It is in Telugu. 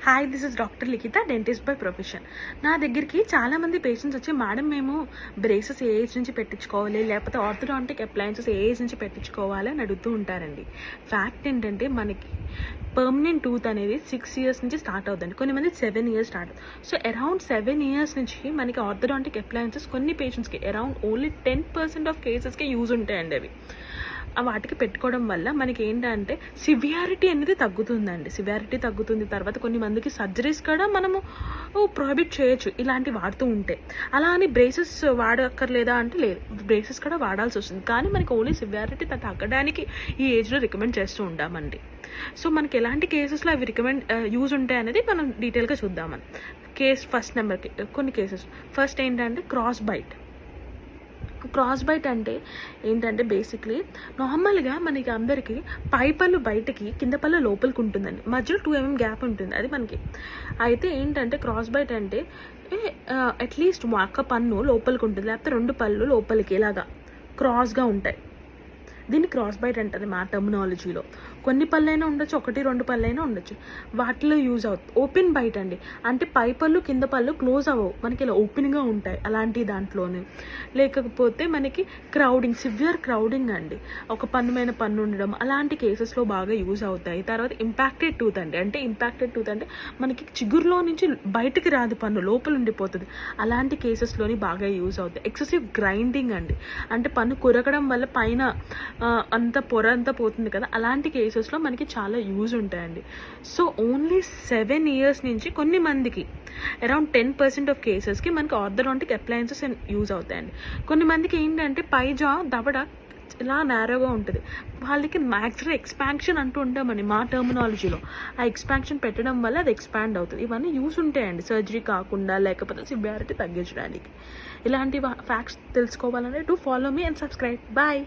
Hi, this is doctor Likhita, dentist by profession. నా దగ్గరికి చాలామంది పేషెంట్స్ వచ్చి, మేడం మేము బ్రేసెస్ ఏ ఏజ్ నుంచి పెట్టించుకోవాలి, లేకపోతే ఆర్థోడాంటిక్ అప్లయన్సెస్ ఏ ఏజ్ నుంచి పెట్టించుకోవాలి అని అడుగుతూ ఉంటారండి. ఫ్యాక్ట్ ఏంటంటే మనకి పర్మనెంట్ టూత్ అనేది 6 years నుంచి స్టార్ట్ అవుతుంది, కొంతమంది 7 years స్టార్ట్ అవుతుంది. సో అరౌండ్ 7 years నుంచి మనకి ఆర్థోడాంటిక్ అప్లయన్సెస్ కొన్ని పేషెంట్స్కి అరౌండ్ ఓన్లీ 10% ఆఫ్ కేసెస్కి యూజ్ ఉంటాయండి. అవి వాటికి పెట్టుకోవడం వల్ల మనకి ఏంటంటే సివియారిటీ అనేది సివియారిటీ తగ్గుతుంది. తర్వాత కొన్ని మందికి సర్జరీస్ కూడా మనము ప్రొహిబిట్ చేయొచ్చు ఇలాంటి వాడుతూ ఉంటే. అలా అని బ్రేసెస్ వాడక్కర్లేదా అంటే లేదు, బ్రేసెస్ కూడా వాడాల్సి వస్తుంది. కానీ మనకి ఓన్లీ సివియారిటీ తగ్గడానికి ఈ ఏజ్లో రికమెండ్ చేస్తూ ఉంటామండి. సో మనకి ఎలాంటి కేసెస్లో అవి యూజ్ ఉంటాయి అనేది మనం డీటెయిల్గా చూద్దామని. ఫస్ట్ నెంబర్కి కొన్ని కేసెస్. ఫస్ట్ ఏంటంటే క్రాస్ బైట్ అంటే ఏంటంటే బేసిక్లీ నార్మల్గా మనకి అందరికీ పై పళ్ళు బయటకి, కింద పళ్ళు లోపలికి ఉంటుందండి. మధ్యలో 2 mm గ్యాప్ ఉంటుంది, అది మనకి. అయితే ఏంటంటే క్రాస్ బైట్ అంటే అట్లీస్ట్ ఒక్క పన్ను లోపలికి ఉంటుంది, లేకపోతే 2 పళ్ళు లోపలికి ఇలాగా క్రాస్గా ఉంటాయి. దీన్ని క్రాస్ బైట్ అంటారు మా టర్మినాలజీలో. కొన్ని పళ్ళైనా ఉండొచ్చు, 1-2 పళ్ళైనా ఉండొచ్చు. వాటిలో యూజ్ అవుతుంది. ఓపెన్ బైట్ అండి అంటే పై పళ్ళు కింద పళ్ళు క్లోజ్ అవ్వవు, మనకి ఇలా ఓపెన్గా ఉంటాయి అలాంటి దాంట్లోనే. లేకపోతే మనకి సివియర్ క్రౌడింగ్ అండి, ఒక పన్ను మీద పన్ను ఉండడం, అలాంటి కేసెస్లో బాగా యూజ్ అవుతాయి. తర్వాత ఇంపాక్టెడ్ టూత్ అంటే మనకి చిగురులో నుంచి బయటకి రాదు, పన్ను లోపల ఉండిపోతుంది. అలాంటి కేసెస్లోని బాగా యూజ్ అవుతాయి. ఎక్సెసివ్ గ్రైండింగ్ అండి అంటే పన్ను కొరకడం వల్ల పైన పొర అంతా పోతుంది కదా, అలాంటి కేసెస్లో మనకి చాలా యూజ్ ఉంటాయండి. సో ఓన్లీ 7 years నుంచి కొన్ని మందికి అరౌండ్ 10% ఆఫ్ కేసెస్కి మనకి ఆర్థోడాంటిక్ అప్లయన్సెస్ యూజ్ అవుతాయండి. కొన్ని మందికి ఏంటంటే పైజా దవడ ఇలా నేరోగా ఉంటుంది, వాళ్ళకి మ్యాక్సిమం ఎక్స్పాన్షన్ అంటూ ఉంటామని మా టర్మినాలజీలో. ఆ ఎక్స్పాన్షన్ పెట్టడం వల్ల అది ఎక్స్పాండ్ అవుతుంది. ఇవన్నీ యూజ్ ఉంటాయండి సర్జరీ కాకుండా, లేకపోతే సివియారిటీ తగ్గించడానికి. ఇలాంటి ఫ్యాక్ట్స్ తెలుసుకోవాలంటే do follow me and subscribe. Bye.